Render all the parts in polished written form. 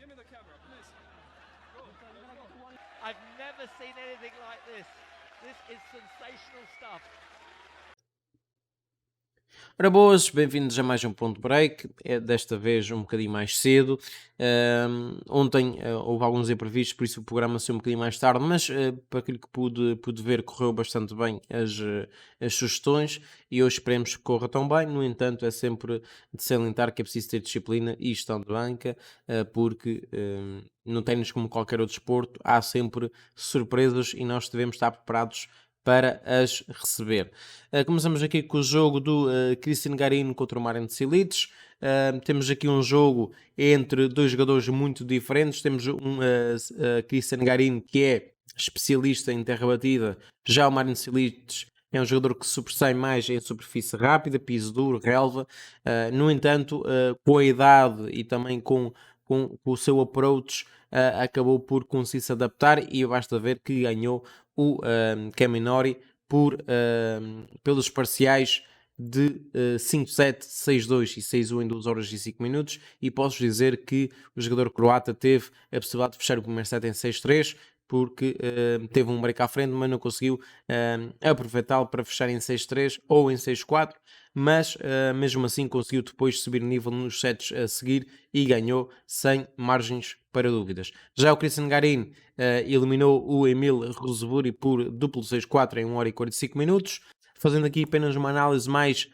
I've never seen anything like this. This is sensational stuff. Ora boas, bem-vindos a mais um Ponto Break, desta vez um bocadinho mais cedo. Ontem houve alguns imprevistos, por isso o programa saiu um bocadinho mais tarde, mas para aquilo que pude ver correu bastante bem as sugestões e hoje esperemos que corra tão bem. No entanto, é sempre de salientar que é preciso ter disciplina e gestão de banca, porque no ténis, como qualquer outro desporto, há sempre surpresas e nós devemos estar preparados para as receber. Começamos aqui com o jogo do Cristian Garin contra o Marin Cilic. Temos aqui um jogo entre dois jogadores muito diferentes. Temos Cristian Garin, que é especialista em terra batida. Já o Marin Cilic é um jogador que sobressai mais em superfície rápida, piso duro, relva. No entanto, com a idade e também com o seu approach, acabou por conseguir se adaptar e basta ver que ganhou o Caminori pelos parciais de 5-7, 6-2 e 6-1 em 2 horas e 5 minutos, e posso dizer que o jogador croata teve a possibilidade de fechar o primeiro set em 6-3, porque teve um break à frente, mas não conseguiu aproveitá-lo para fechar em 6-3 ou em 6-4, mas mesmo assim conseguiu depois subir nível nos sets a seguir e ganhou sem margens para dúvidas. Já o Cristian Garin eliminou o Emil Rosebury por duplo 6-4 em 1 hora e 45 minutos. Fazendo aqui apenas uma análise mais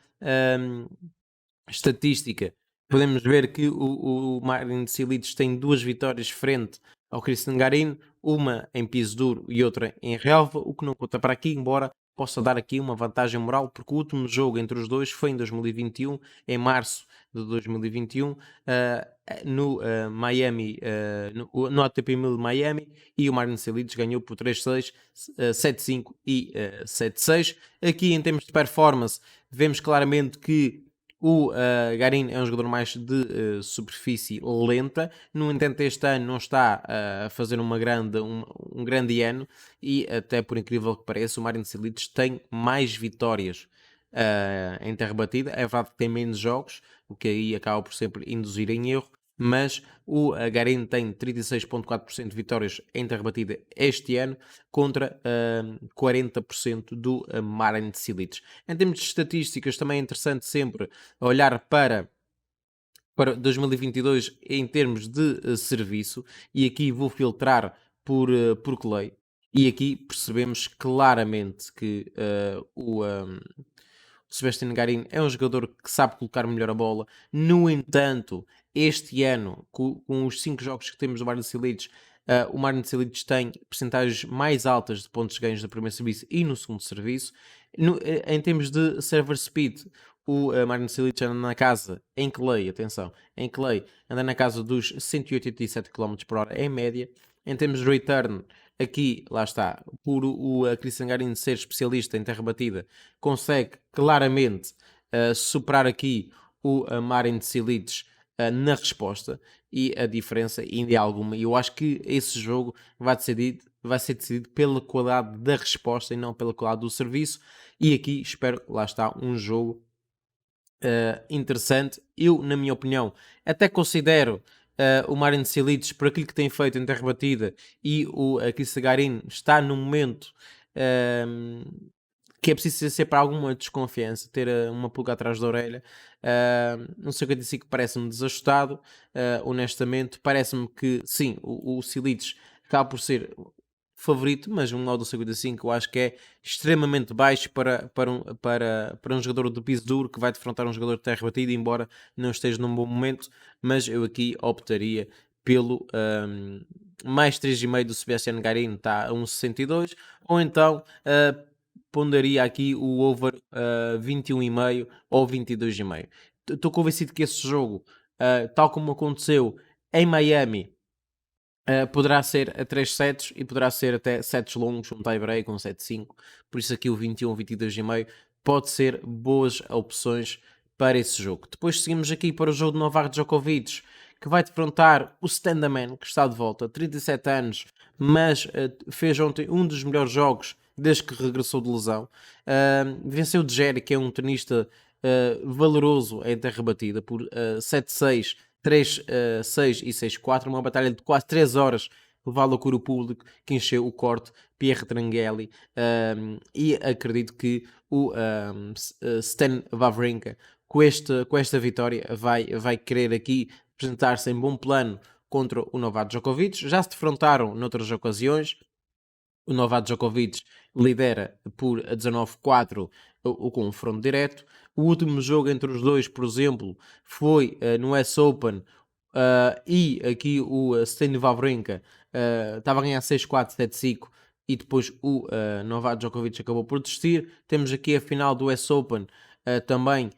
estatística, podemos ver que o Marin Cilic tem 2 vitórias frente ao Cristian Garin, uma em piso duro e outra em relva, o que não conta para aqui, embora possa dar aqui uma vantagem moral, porque o último jogo entre os dois foi em 2021, em março de 2021, no Miami, no ATP 1000 de Miami, e o Marin Cilic ganhou por 3-6, 7-5 e 7-6. Aqui, em termos de performance, vemos claramente que o Garin é um jogador mais de superfície lenta. No entanto, este ano não está a fazer um grande ano, e até por incrível que pareça, o Marin Cilic tem mais vitórias em terra batida. É verdade que tem menos jogos, o que aí acaba por sempre induzir em erro, mas o Garin tem 36,4% de vitórias em terra batida este ano contra 40% do Marin Cilic. Em termos de estatísticas, também é interessante sempre olhar para 2022 em termos de serviço, e aqui vou filtrar por clay, e aqui percebemos claramente que o Sebastian Garin é um jogador que sabe colocar melhor a bola. No entanto, este ano, com os 5 jogos que temos do Marin Cilic, o Marin Cilic tem percentagens mais altas de pontos ganhos no primeiro serviço e no segundo serviço. Em termos de server speed, o Marin Cilic anda na casa, em clay, atenção, em clay, anda na casa dos 187 km/h em média. Em termos de return, aqui, lá está, por o Cristian Garin ser especialista em terra batida, consegue claramente superar aqui o Marin Cilic na resposta, e a diferença ainda é alguma. E eu acho que esse jogo vai ser decidido pela qualidade da resposta e não pela qualidade do serviço. E aqui espero, lá está, um jogo interessante. Eu, na minha opinião, até considero o Marin Cilic, por aquilo que tem feito em terra batida, e o Cristian Garin está num momento que é preciso ser sempre alguma desconfiança, ter uma pulga atrás da orelha. Não sei o que eu disse, que parece-me desajustado, honestamente. Parece-me que, sim, o Cilic acaba por ser favorito, mas um modo 55 eu acho que é extremamente baixo para um jogador de piso duro que vai defrontar um jogador de terra batida, embora não esteja num bom momento. Mas eu aqui optaria pelo mais 3,5 do Sebastian Garin, está a 1,62, ou então ponderaria aqui o over 21,5 ou 22,5. Estou convencido que esse jogo, tal como aconteceu em Miami, poderá ser a 3 sets e poderá ser até sets longos, um tie-break, um 7-5. Por isso aqui o 21, 22,5 pode ser boas opções para esse jogo. Depois seguimos aqui para o jogo de Novak Djokovic, que vai defrontar o Standaman, que está de volta, 37 anos, mas fez ontem um dos melhores jogos desde que regressou de lesão. Venceu de Jerry, que é um tenista valoroso em terra batida, por 7-6, 3-6 e 6-4, uma batalha de quase 3 horas, levou a loucura o público, que encheu o corte, Pierre Tranghelli, e acredito que o Stan Wawrinka, com esta vitória, vai querer aqui apresentar-se em bom plano contra o Novak Djokovic. Já se defrontaram noutras ocasiões. O Novak Djokovic lidera por 19-4 o confronto direto. O último jogo entre os dois, por exemplo, foi no US Open, e aqui o Stan Wawrinka estava a ganhar 6-4, 7-5 e depois o Novak Djokovic acabou por desistir. Temos aqui a final do US Open também,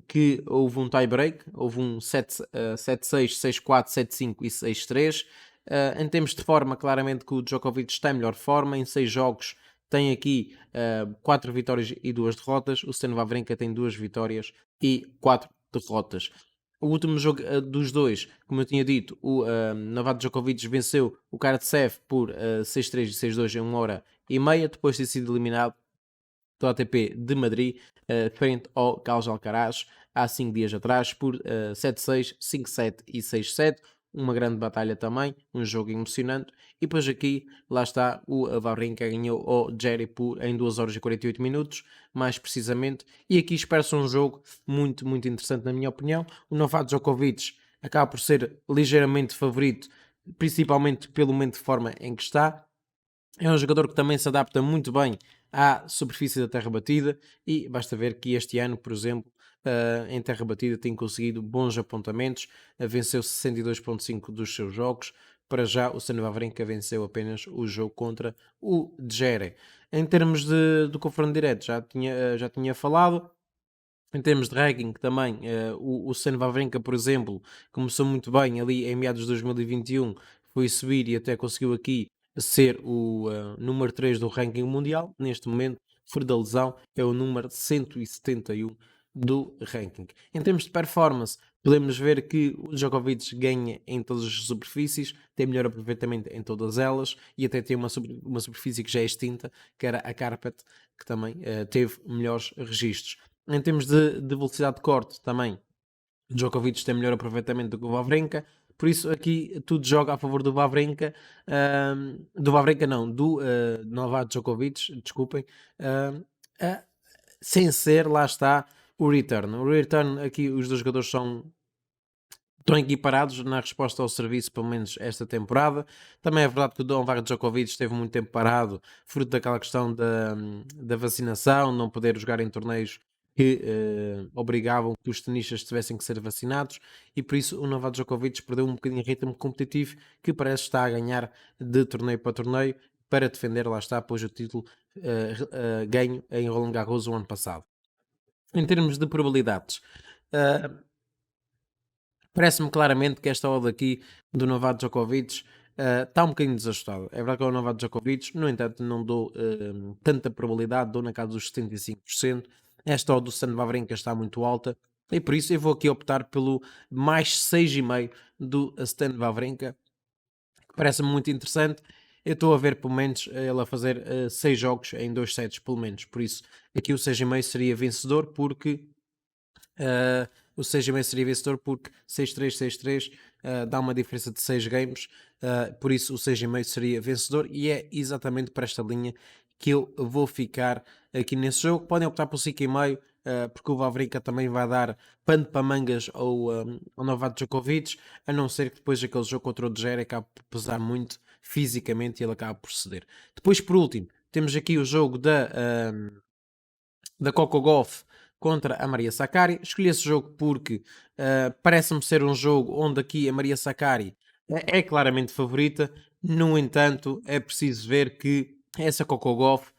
que houve um tie-break, houve um 7-6, 6-4, 7-5 e 6-3. Em termos de forma, claramente que o Djokovic está em melhor forma. Em 6 jogos tem aqui 4 vitórias e 2 derrotas. O Stan Wawrinka tem 2 vitórias e 4 derrotas. O último jogo dos dois, como eu tinha dito, o Novak Djokovic venceu o Karatsev por 6-3 e 6-2 em 1 hora e meia, depois de ter sido eliminado do ATP de Madrid, frente ao Carlos Alcaraz, há 5 dias atrás, por 7-6, 5-7 e 6-7. Uma grande batalha também, um jogo emocionante. E depois aqui, lá está, o Wawrinka ganhou o Jerry em 2 horas e 48 minutos, mais precisamente. E aqui espera-se um jogo muito, muito interessante, na minha opinião. O Novak Djokovic acaba por ser ligeiramente favorito, principalmente pelo momento de forma em que está. É um jogador que também se adapta muito bem à superfície da terra batida e basta ver que este ano, por exemplo, em terra batida tem conseguido bons apontamentos, venceu 62,5 dos seus jogos. Para já, o Stan Wawrinka venceu apenas o jogo contra o Djere. Em termos de confronto direto, já tinha falado. Em termos de ranking também, o Stan Wawrinka, por exemplo, começou muito bem ali em meados de 2021, foi subir e até conseguiu aqui ser o número 3 do ranking mundial. Neste momento, fora da lesão, é o número 171 do ranking. Em termos de performance, podemos ver que o Djokovic ganha em todas as superfícies, tem melhor aproveitamento em todas elas e até tem uma superfície que já é extinta, que era a carpet, que também teve melhores registros. Em termos de velocidade de corte, também Djokovic tem melhor aproveitamento do que o Wawrinka, por isso aqui tudo joga a favor do Wawrinka, do Wawrinka não, do Novak Djokovic, desculpem, sem ser, lá está, o return. O return, aqui os dois jogadores estão equiparados na resposta ao serviço, pelo menos esta temporada. Também é verdade que o Novak Djokovic esteve muito tempo parado, fruto daquela questão da vacinação, não poder jogar em torneios que obrigavam que os tenistas tivessem que ser vacinados, e por isso o Novak Djokovic perdeu um bocadinho de ritmo competitivo, que parece estar a ganhar de torneio para torneio, para defender, lá está, após o título ganho em Roland Garros o ano passado. Em termos de probabilidades, parece-me claramente que esta odd aqui do Novak Djokovic está um bocadinho desajustada. É verdade que é o Novak Djokovic, no entanto não dou tanta probabilidade, dou na casa dos 75%. Esta odd do Stan Wawrinka está muito alta e por isso eu vou aqui optar pelo mais 6,5 do Stan Wawrinka, que parece-me muito interessante. Eu estou a ver pelo menos ele a fazer 6 jogos em 2 sets pelo menos, por isso aqui o 6,5 seria vencedor, porque o 6,5 seria vencedor porque 6-3, 6-3 dá uma diferença de 6 games, por isso o 6,5 seria vencedor e é exatamente para esta linha que eu vou ficar aqui nesse jogo. Podem optar por 5,5, porque o Wawrinka também vai dar pano para mangas ao Novak Djokovic, a não ser que depois aquele jogo contra o Djere acabe por pesar muito fisicamente e ele acaba por ceder. Depois, por último, temos aqui o jogo da Coco Gauff contra a Maria Sakkari. Escolhi esse jogo porque parece-me ser um jogo onde aqui a Maria Sakkari é claramente favorita. No entanto, é preciso ver que essa Coco Gauff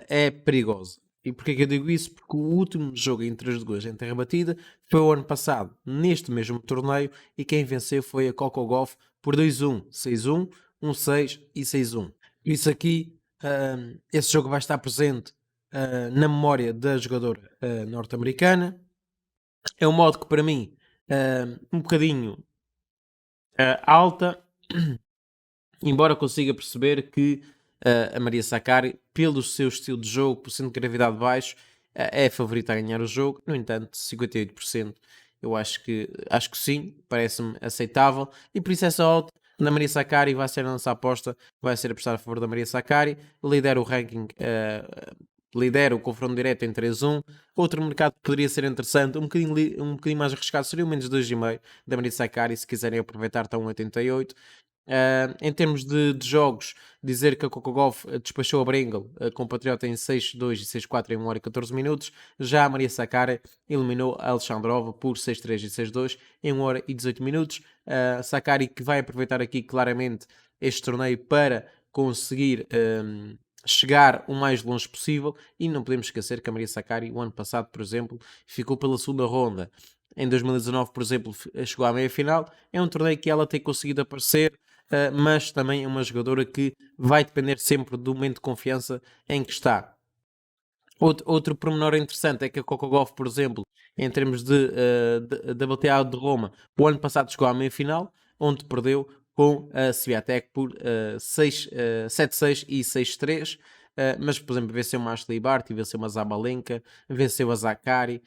é perigosa. E porquê que eu digo isso? Porque o último jogo entre as duas em terra batida foi o ano passado, neste mesmo torneio, e quem venceu foi a Coco Gauff por 2-1, 6-1, 1-6 e 6-1. Isso aqui, esse jogo vai estar presente na memória da jogadora norte-americana. É um modo que para mim um bocadinho alta, embora consiga perceber que a Maria Sakkari, pelo seu estilo de jogo, por sendo de gravidade baixo, é a favorita a ganhar o jogo. No entanto, 58% acho que sim, parece-me aceitável. E por isso essa odd na Maria Sakkari vai ser a nossa aposta, vai ser apostar a favor da Maria Sakkari. Lidera o ranking, lidera o confronto direto em 3-1. Outro mercado que poderia ser interessante, um bocadinho mais arriscado, seria o menos 2,5 da Maria Sakkari, se quiserem aproveitar, está 1,88. Em termos de jogos, dizer que a Coco Gauff despachou a Brengle, a compatriota, em 6-2 e 6-4 em 1 hora e 14 minutos. Já a Maria Sakkari eliminou a Alexandrova por 6-3 e 6-2 em 1 hora e 18 minutos. Sakkari que vai aproveitar aqui claramente este torneio para conseguir chegar o mais longe possível, e não podemos esquecer que a Maria Sakkari, o ano passado, por exemplo, ficou pela segunda ronda. Em 2019, por exemplo, chegou à meia-final. É um torneio que ela tem conseguido aparecer, mas também é uma jogadora que vai depender sempre do momento de confiança em que está. Outro pormenor interessante é que a Coco Gauff, por exemplo, em termos da WTA de Roma, o ano passado chegou à meia-final, onde perdeu com a Swiatek por 7-6 e 6-3. Mas, por exemplo, venceu uma Ashley Barty, venceu uma Zabalenka, venceu a Zakari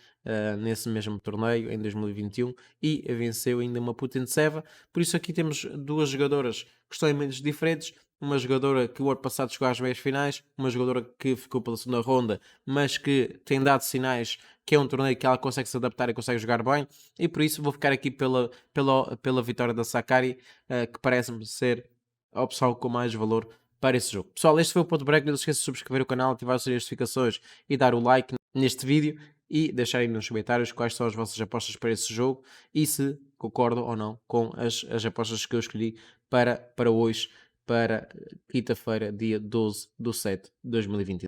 nesse mesmo torneio em 2021 e venceu ainda uma Putintseva. Por isso aqui temos duas jogadoras que estão em meios diferentes. Uma jogadora que o ano passado chegou às meias finais, uma jogadora que ficou pela segunda ronda, mas que tem dado sinais que é um torneio que ela consegue se adaptar e consegue jogar bem, e por isso vou ficar aqui pela vitória da Sakkari, que parece-me ser a opção com mais valor para esse jogo. Pessoal, este foi o Ponto Break. Não se esqueça de subscrever o canal, ativar as notificações e dar o like neste vídeo, e deixarem nos comentários quais são as vossas apostas para esse jogo e se concordam ou não com as apostas que eu escolhi para hoje, para quinta-feira, dia 12/7/2022.